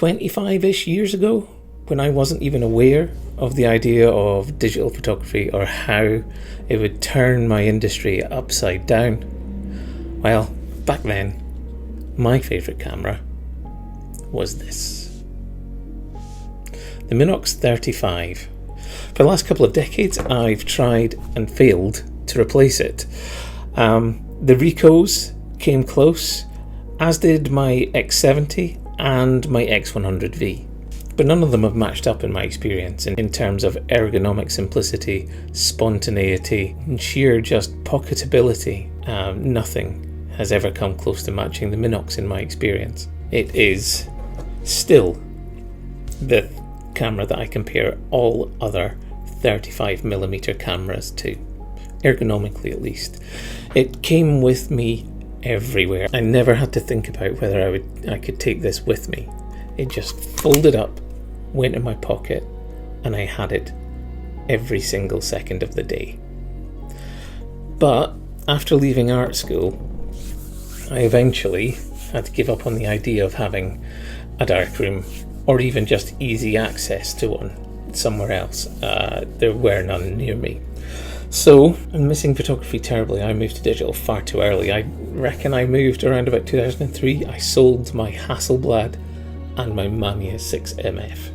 25-ish years ago, when I wasn't even aware of the idea of digital photography or how it would turn my industry upside down. Well, back then, my favourite camera was this. The Minox 35. For the last couple of decades, I've tried and failed to replace it. The Ricos came close, as did my X70 and my X100V. But none of them have matched up in my experience in terms of ergonomic simplicity, spontaneity, and sheer just pocketability. Nothing has ever come close to matching the Minox in my experience. It is still the camera that I compare all other 35mm cameras to, ergonomically at least. It came with me everywhere. I never had to think about whether I could take this with me. It just folded up, went in my pocket, and I had it every single second of the day. But after leaving art school, I eventually had to give up on the idea of having a darkroom or even just easy access to one somewhere else. There were none near me. So, I'm missing photography terribly. I moved to digital far too early. I reckon I moved around about 2003. I sold my Hasselblad and my Mamiya 6MF.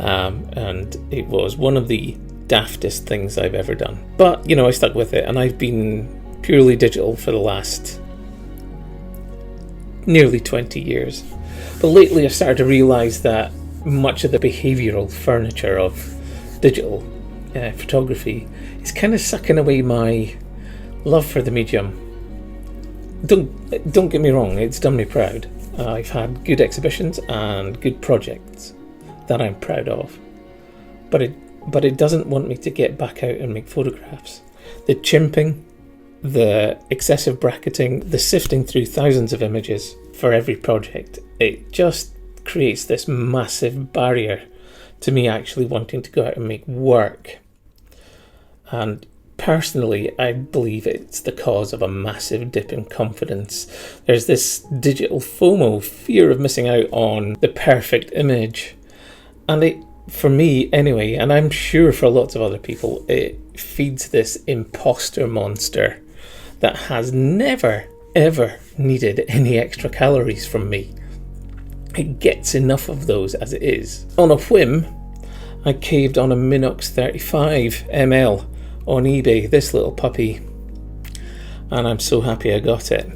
And it was one of the daftest things I've ever done. But, you know, I stuck with it, and I've been purely digital for the last nearly 20 years. But lately I've started to realise that much of the behavioural furniture of digital photography is kind of sucking away my love for the medium. Don't get me wrong, it's done me proud. I've had good exhibitions and good projects that I'm proud of, but it doesn't want me to get back out and make photographs. The chimping, the excessive bracketing, the sifting through thousands of images for every project, it just creates this massive barrier to me actually wanting to go out and make work. And personally, I believe it's the cause of a massive dip in confidence. There's this digital FOMO, fear of missing out on the perfect image. And it, for me anyway, and I'm sure for lots of other people, it feeds this imposter monster that has never, ever needed any extra calories from me. It gets enough of those as it is. On a whim, I caved on a Minox 35mm on eBay, this little puppy, and I'm so happy I got it.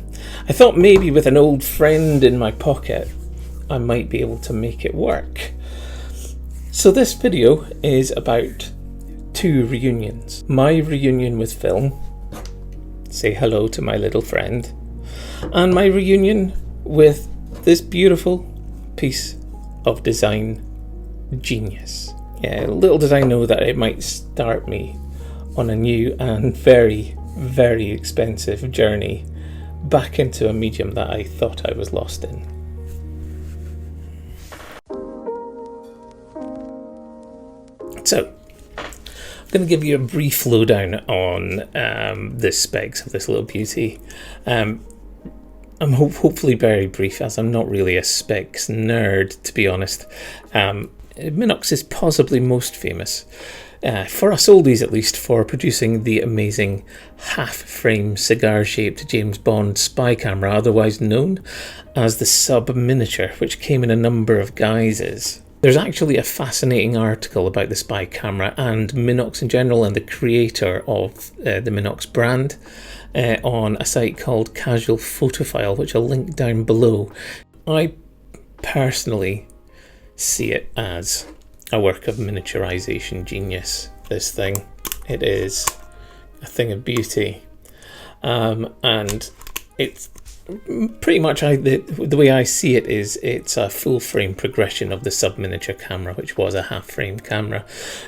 I thought maybe with an old friend in my pocket, I might be able to make it work. So this video is about two reunions. My reunion with film, say hello to my little friend, and my reunion with this beautiful piece of design genius. Yeah, little did I know that it might start me on a new and very, very expensive journey back into a medium that I thought I was lost in. So, I'm going to give you a brief lowdown on the specs of this little beauty. I'm hopefully very brief, as I'm not really a specs nerd, to be honest. Minox is possibly most famous, for us oldies at least, for producing the amazing half-frame cigar-shaped James Bond spy camera, otherwise known as the sub-miniature, which came in a number of guises. There's actually a fascinating article about the spy camera and Minox in general and the creator of the Minox brand on a site called Casual Photophile, which I'll link down below. I personally see it as a work of miniaturization genius, this thing. It is a thing of beauty. And it's pretty much, the way I see it is, it's a full frame progression of the sub-miniature camera, which was a half frame camera.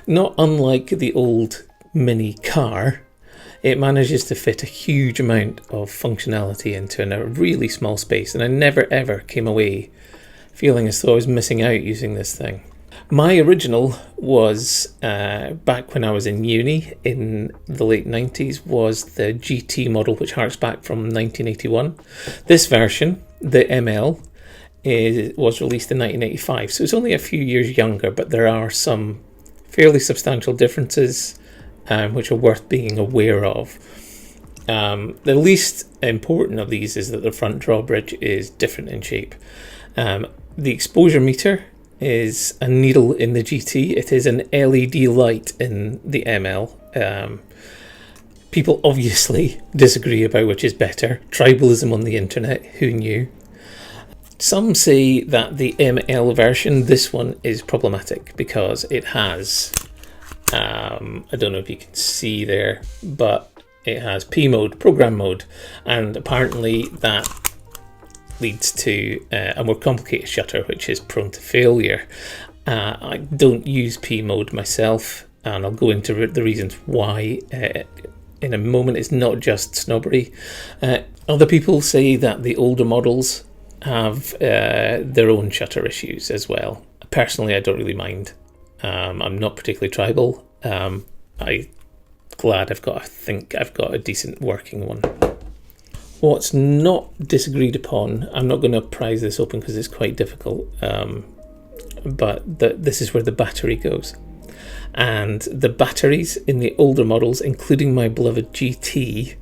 Not unlike the old mini car, it manages to fit a huge amount of functionality into a really small space, and I never ever came away feeling as though I was missing out using this thing. My original was, back when I was in uni in the late 90s, was the GT model, which harks back from 1981. This version, the ML, was released in 1985, so it's only a few years younger, but there are some fairly substantial differences which are worth being aware of. The least important of these is that the front drawbridge is different in shape. The exposure meter is a needle in the GT. It is an LED light in the ML. People obviously disagree about which is better. Tribalism on the internet, who knew? Some say that the ML version, this one, is problematic because it has, I don't know if you can see there, but it has P mode, program mode, and apparently that leads to a more complicated shutter, which is prone to failure. I don't use P mode myself, and I'll go into the reasons why in a moment. It's not just snobbery. Other people say that the older models have their own shutter issues as well. Personally, I don't really mind. I'm not particularly tribal. I'm glad I think I've got a decent working one. What's not disagreed upon, I'm not going to prise this open because it's quite difficult, but this is where the battery goes. And the batteries in the older models, including my beloved GT,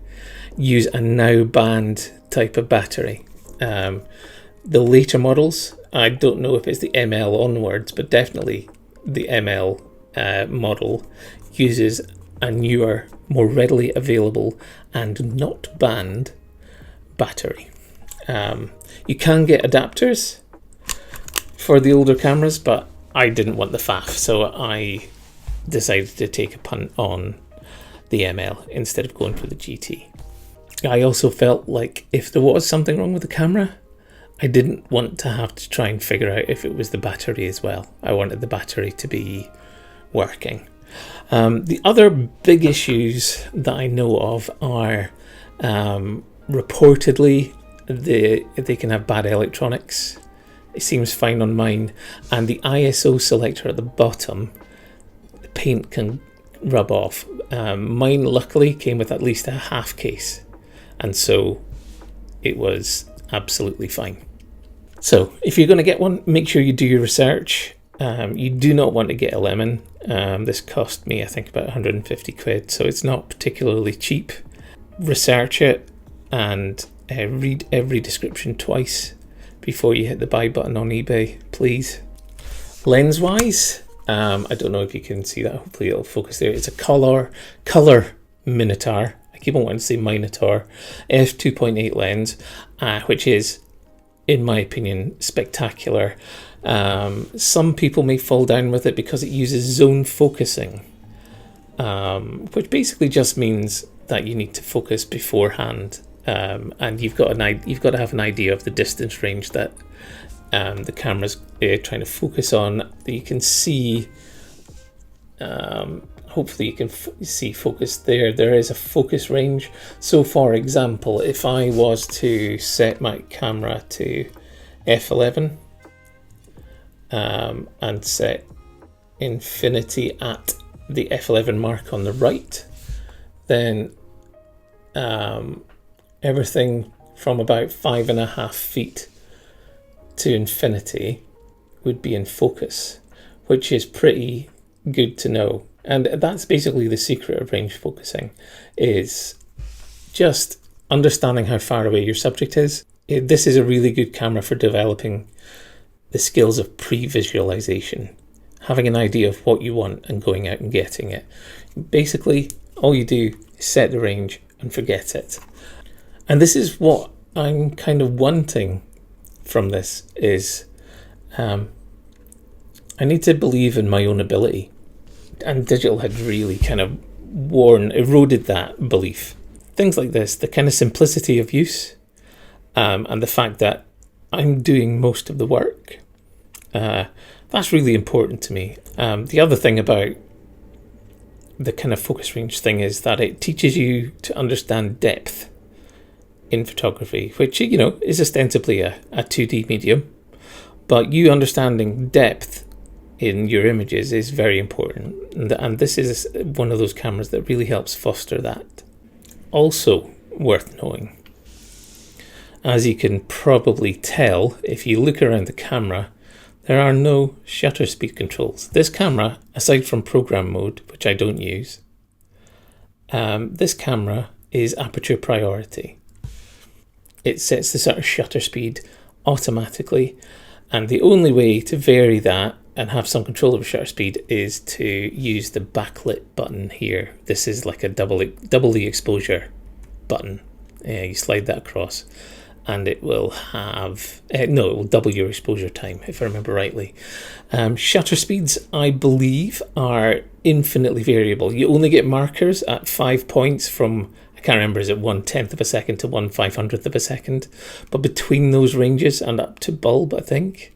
use a now banned type of battery. The later models, I don't know if it's the ML onwards, but definitely the ML model uses a newer, more readily available and not banned battery. You can get adapters for the older cameras, but I didn't want the faff, so I decided to take a punt on the ML instead of going for the GT. I also felt like if there was something wrong with the camera, I didn't want to have to try and figure out if it was the battery as well. I wanted the battery to be working. The other big issues that I know of are reportedly they can have bad electronics. It seems fine on mine, and the ISO selector at the bottom, the paint can rub off. Mine luckily came with at least a half case, and so it was absolutely fine. So if you're going to get one, make sure you do your research. You do not want to get a lemon. This cost me I think about 150 quid, so it's not particularly cheap. Research it and read every description twice before you hit the buy button on eBay, please. Lens wise, I don't know if you can see that, hopefully it'll focus there. It's a color Minotaur. I keep on wanting to say Minotaur f2.8 lens, which is, in my opinion, spectacular. Some people may fall down with it because it uses zone focusing, which basically just means that you need to focus beforehand, and you've got to have an idea of the distance range that the camera's trying to focus on. That you can see. Hopefully you can see focus there. There is a focus range. So for example, if I was to set my camera to f11 and set infinity at the f11 mark on the right, then everything from about 5.5 feet to infinity would be in focus, which is pretty good to know. And that's basically the secret of range focusing, is just understanding how far away your subject is. This is a really good camera for developing the skills of pre-visualization, having an idea of what you want and going out and getting it. Basically, all you do is set the range and forget it. And this is what I'm kind of wanting from this, is I need to believe in my own ability. And digital had really kind of eroded that belief. Things like this, the kind of simplicity of use, and the fact that I'm doing most of the work, that's really important to me. The other thing about the kind of focus range thing is that it teaches you to understand depth in photography, which, you know, is ostensibly a 2D medium, but you understanding depth in your images is very important, and this is one of those cameras that really helps foster that. Also worth knowing, as you can probably tell, if you look around the camera, there are no shutter speed controls. This camera, aside from program mode, which I don't use, this camera is aperture priority. It sets the sort of shutter speed automatically, and the only way to vary that and have some control over shutter speed is to use the backlit button here. This is like a double the exposure button. You slide that across and it will have it will double your exposure time, if I remember rightly. Shutter speeds, I believe, are infinitely variable. You only get markers at 5 points from, I can't remember, is it 1/10 of a second to 1/500th of a second, but between those ranges and up to bulb, I think,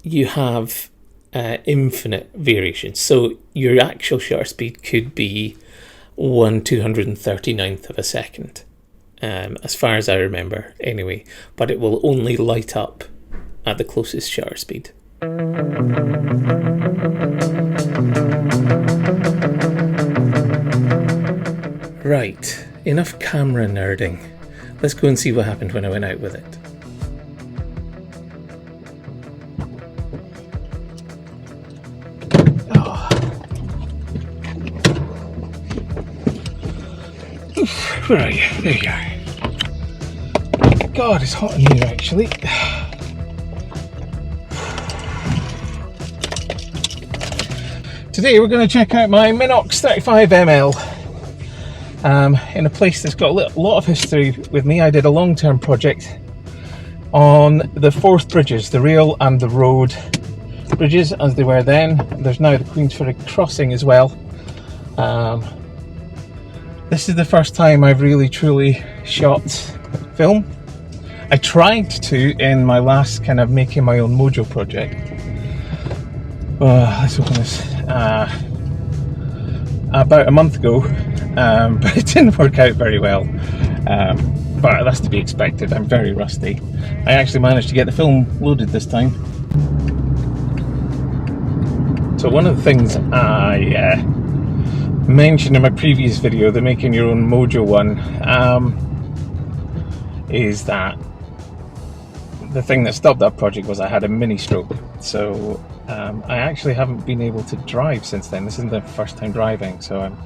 you have infinite variation. So your actual shutter speed could be 1/239th of a second, as far as I remember anyway, but it will only light up at the closest shutter speed. Right, enough camera nerding. Let's go and see what happened when I went out with it. Where are you? There you are. God, it's hot in here actually. Today we're going to check out my Minox 35ml in a place that's got a lot of history with me. I did a long-term project on the Forth bridges, the rail and the road bridges as they were then. There's now the Queensferry crossing as well. This is the first time I've really truly shot film. I tried to in my last kind of making my own mojo project. Let's open this. About a month ago, but it didn't work out very well. But that's to be expected. I'm very rusty. I actually managed to get the film loaded this time. So one of the things I mentioned in my previous video, the making your own mojo one, is that the thing that stopped that project was I had a mini stroke. So I actually haven't been able to drive since then. This isn't the first time driving, so I'm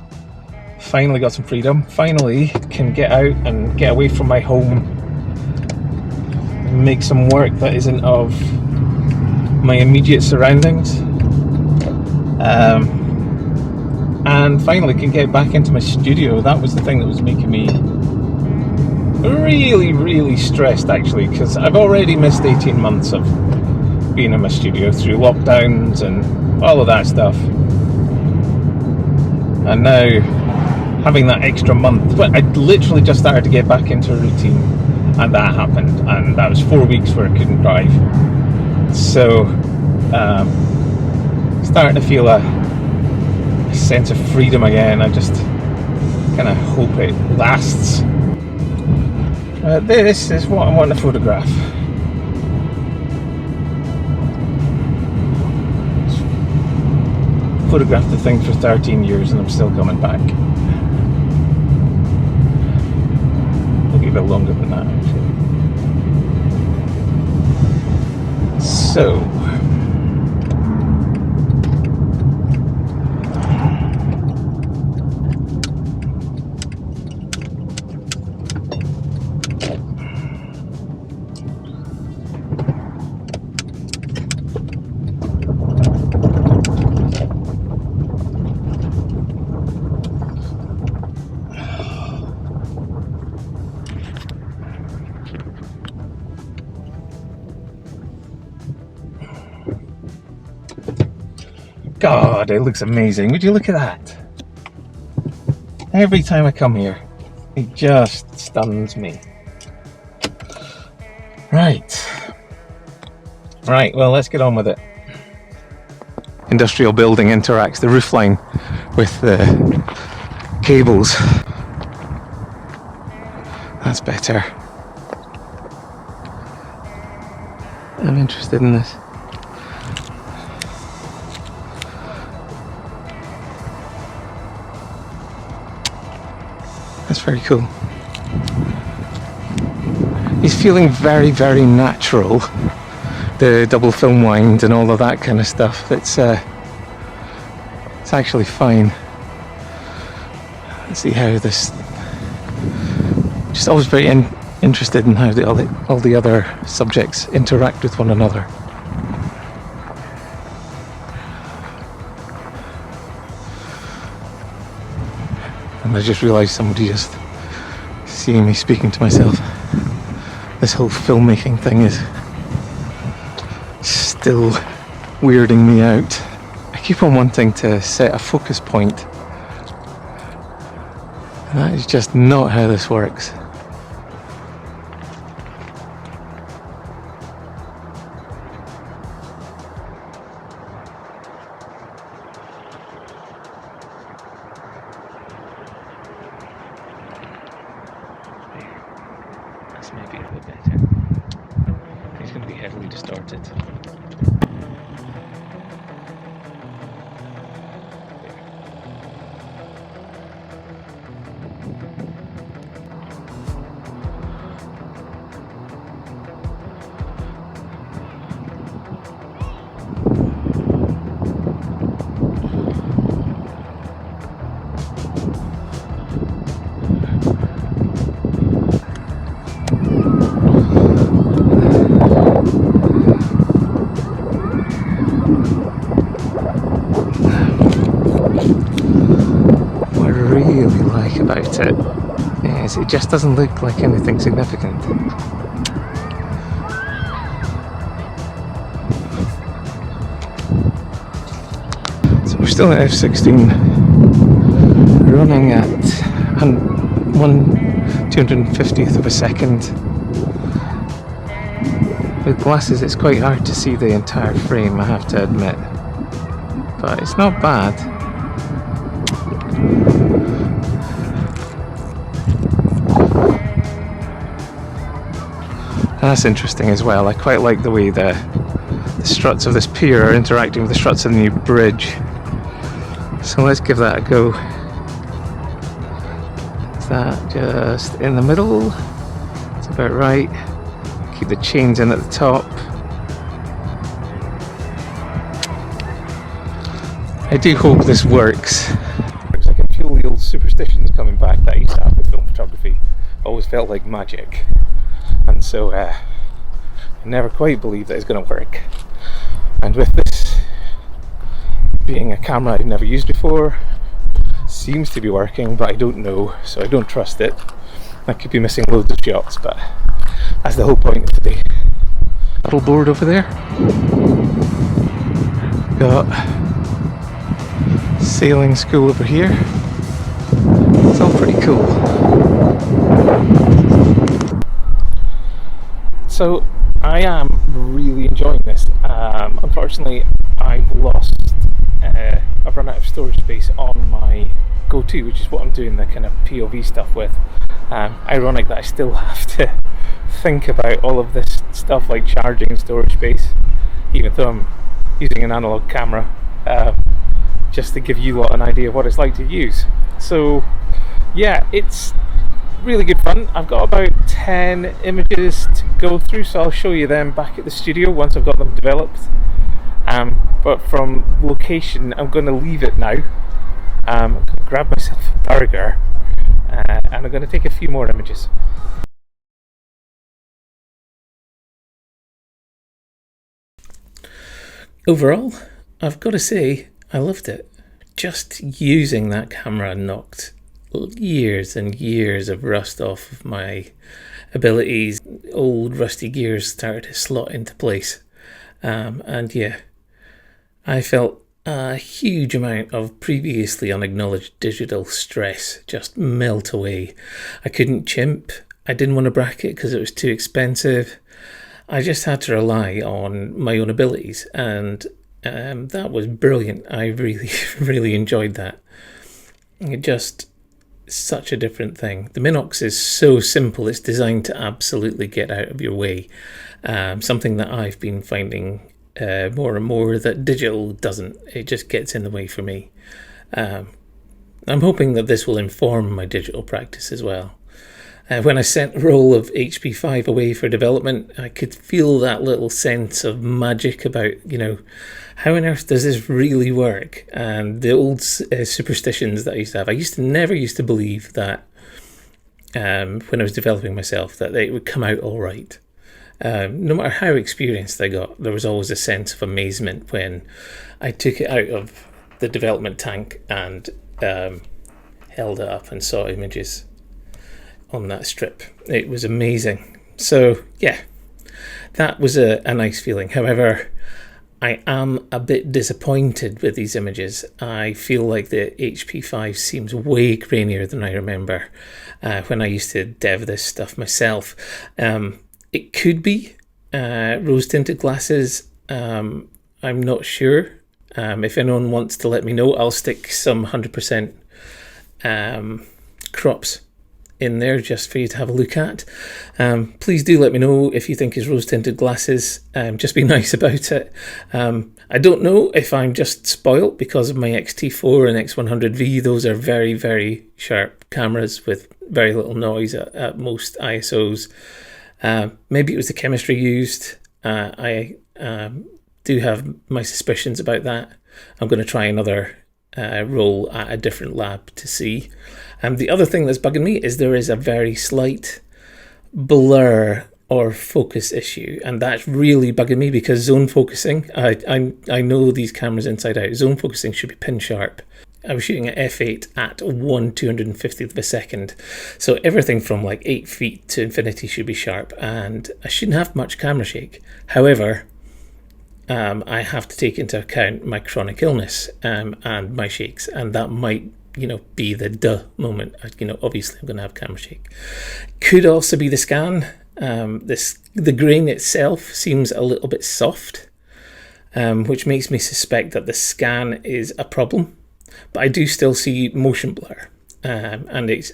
finally got some freedom, finally can get out and get away from my home and make some work that isn't of my immediate surroundings, and finally can get back into my studio. That was the thing that was making me really stressed actually, because I've already missed 18 months of being in my studio through lockdowns and all of that stuff, and now having that extra month. But I literally just started to get back into a routine and that happened, and that was 4 weeks where I couldn't drive. So starting to feel a sense of freedom again. I just kind of hope it lasts. This is what I want to photograph. Photographed the thing for 13 years and I'm still coming back. Maybe a bit longer than that actually. So God, it looks amazing. Would you look at that? Every time I come here, it just stuns me. Right, well, let's get on with it. Industrial building interacts the roofline with the cables. That's better. I'm interested in this. That's very cool. is feeling very, very natural. The double film wind and all of that kind of stuff. It's actually fine. Let's see how this. Just always very interested in how all the other subjects interact with one another. And I just realised somebody just seeing me speaking to myself. This whole filmmaking thing is still weirding me out. I keep on wanting to set a focus point, and that is just not how this works. This may be a bit better. It's going to be heavily distorted. About it is it just doesn't look like anything significant. So we're still at f16, running at 1/250th of a second. With glasses it's quite hard to see the entire frame, I have to admit, but it's not bad. And that's interesting as well. I quite like the way the struts of this pier are interacting with the struts of the new bridge. So let's give that a go. Is that just in the middle? That's about right. Keep the chains in at the top. I do hope this works. I can feel the old superstitions coming back that I used to have with film photography. Always felt like magic. And so I never quite believed that it's going to work. And with this being a camera I've never used before, seems to be working, but I don't know, so I don't trust it. I could be missing loads of shots, but that's the whole point of today. Paddleboard over there. Got sailing school over here. It's all pretty cool. So I am really enjoying this. Unfortunately, I've run out of storage space on my Go 2, which is what I'm doing the kind of POV stuff with. Ironic that I still have to think about all of this stuff like charging storage space, even though I'm using an analog camera, just to give you lot an idea of what it's like to use. So yeah, it's really good fun. I've got about 10 images to go through, so I'll show you them back at the studio once I've got them developed. But from location, I'm going to leave it now. I'm going to grab myself a burger, and I'm going to take a few more images. Overall, I've got to say, I loved it. Just using that camera knocked years and years of rust off of my abilities. Old rusty gears started to slot into place, and yeah, I felt a huge amount of previously unacknowledged digital stress just melt away. I couldn't chimp, I didn't want to bracket because it was too expensive. I just had to rely on my own abilities, and that was brilliant. I really really enjoyed that. It just such a different thing. The Minox is so simple, it's designed to absolutely get out of your way. Something that I've been finding more and more that digital doesn't. It just gets in the way for me. I'm hoping that this will inform my digital practice as well. When I sent a roll of HP5 away for development, I could feel that little sense of magic about, how on earth does this really work? And the old superstitions that I used to have. I never used to believe that when I was developing myself, that it would come out all right. No matter how experienced I got, there was always a sense of amazement when I took it out of the development tank and held it up and saw images on that strip. It was amazing. So yeah, that was a nice feeling. However, I am a bit disappointed with these images. I feel like the HP5 seems way grainier than I remember when I used to dev this stuff myself. It could be rose tinted glasses. I'm not sure. If anyone wants to let me know, I'll stick some 100% crops in there just for you to have a look at. Please do let me know if you think it's rose tinted glasses. Just be nice about it. I don't know if I'm just spoilt because of my X-T4 and X100V. Those are very, very sharp cameras with very little noise at most ISOs. Maybe it was the chemistry used. I do have my suspicions about that. I'm going to try another roll at a different lab to see. The other thing that's bugging me is there is a very slight blur or focus issue, and that's really bugging me because zone focusing, I know these cameras inside out. Zone focusing should be pin sharp. I was shooting at f8 at 1/250th of a second, so everything from like 8 feet to infinity should be sharp, and I shouldn't have much camera shake. However, I have to take into account my chronic illness and my shakes, and that might be the duh moment. Obviously I'm going to have camera shake. Could also be the scan. The grain itself seems a little bit soft, which makes me suspect that the scan is a problem. But I do still see motion blur, and it's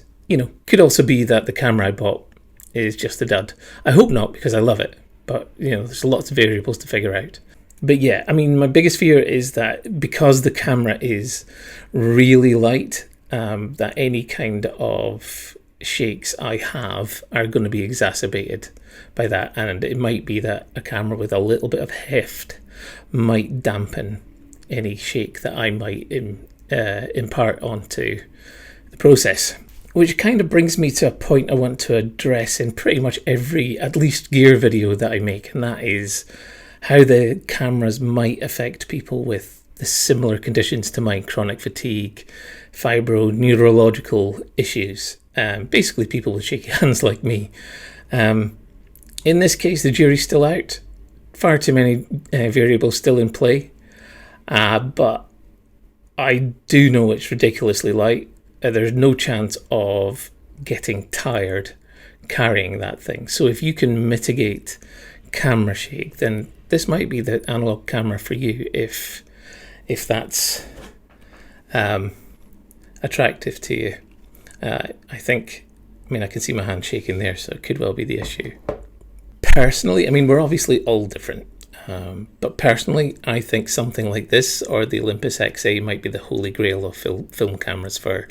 could also be that the camera I bought is just a dud. I hope not, because I love it, but there's lots of variables to figure out. But yeah, I mean, my biggest fear is that because the camera is really light, that any kind of shakes I have are going to be exacerbated by that, and it might be that a camera with a little bit of heft might dampen any shake that I might impart onto the process. Which kind of brings me to a point I want to address in pretty much every, at least gear video that I make, and that is how the cameras might affect people with the similar conditions to mine: chronic fatigue, fibro, neurological issues, basically people with shaky hands like me. In this case, the jury's still out. Far too many variables still in play, but I do know it's ridiculously light. There's no chance of getting tired carrying that thing. So if you can mitigate camera shake, then this might be the analog camera for you if that's attractive to you. I can see my hand shaking there, so it could well be the issue. Personally, we're obviously all different, but personally I think something like this or the Olympus XA might be the holy grail of film cameras for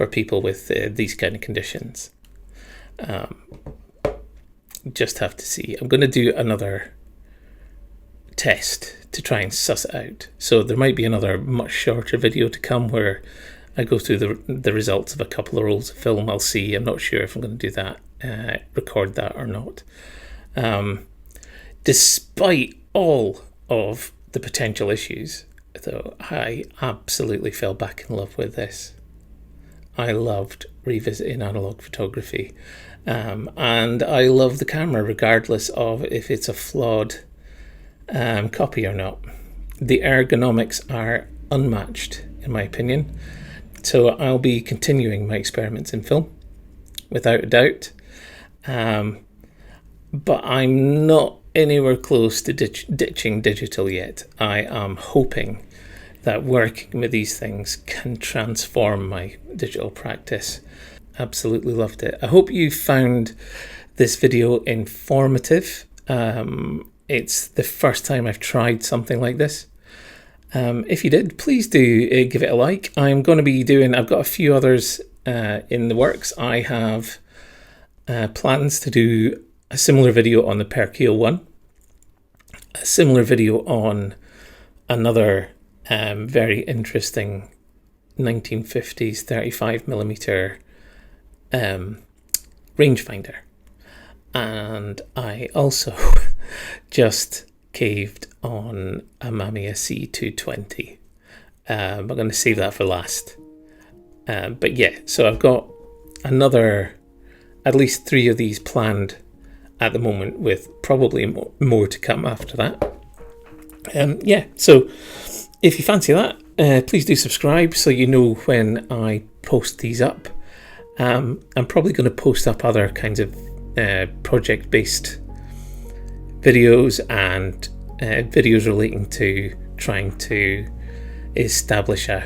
people with these kind of conditions. Just have to see. I'm going to do another test to try and suss it out. So there might be another much shorter video to come where I go through the results of a couple of rolls of film. I'll see. I'm not sure if I'm going to do that, record that or not. Despite all of the potential issues, though, I absolutely fell back in love with this. I loved revisiting analog photography, and I love the camera regardless of if it's a flawed copy or not. The ergonomics are unmatched in my opinion, so I'll be continuing my experiments in film without a doubt, but I'm not anywhere close to ditching digital yet. I am hoping that working with these things can transform my digital practice. Absolutely loved it. I hope you found this video informative. It's the first time I've tried something like this. If you did, please do give it a like. I've got a few others in the works. I have plans to do a similar video on the Perkeel 1, a similar video on another very interesting 1950s 35mm rangefinder. And I also just caved on a Mamiya C220. I'm going to save that for last. But yeah, so I've got at least 3 of these planned at the moment, with probably more to come after that. Yeah, so if you fancy that, please do subscribe so you know when I post these up. I'm probably going to post up other kinds of project-based videos and videos relating to trying to establish a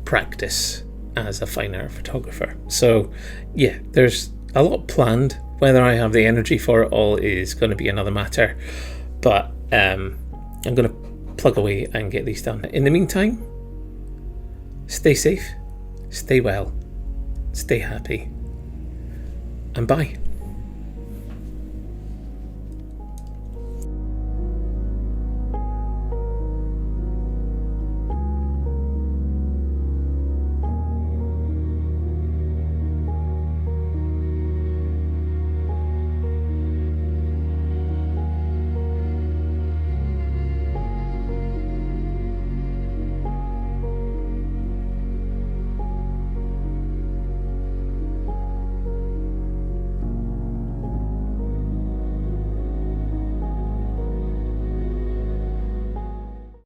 practice as a fine art photographer. So yeah, there's a lot planned. Whether I have the energy for it all is going to be another matter, but I'm going to plug away and get these done. In the meantime, stay safe, stay well, stay happy, and bye.